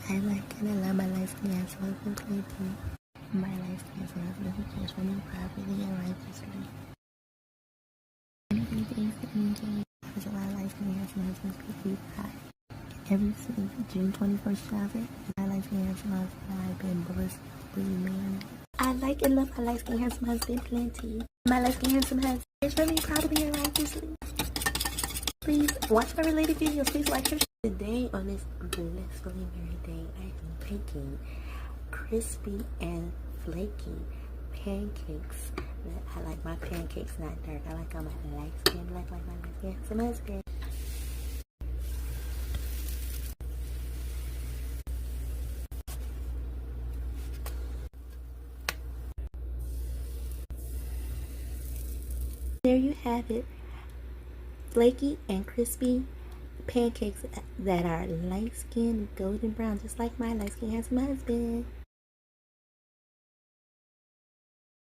I like and I love my light skin handsome husband plenty. My light skin handsome husband who cares for me properly and righteously. Anything things that me change because of my light skin handsome husband's pretty high. Ever since June 21st, 2000, my light skin handsome husband and I've been blissfully married. I like and love my light skin handsome husband plenty. My light skin handsome husband cares for me properly and righteously. Please watch my related videos. Please like her. Today on this blissfully married day, I am baking crispy and flaky pancakes. I like my pancakes not dark. I like all my light skin black like my light skin handsome husband. There you have it. Flaky and crispy pancakes that are light skinned golden brown, just like my light skin handsome husband.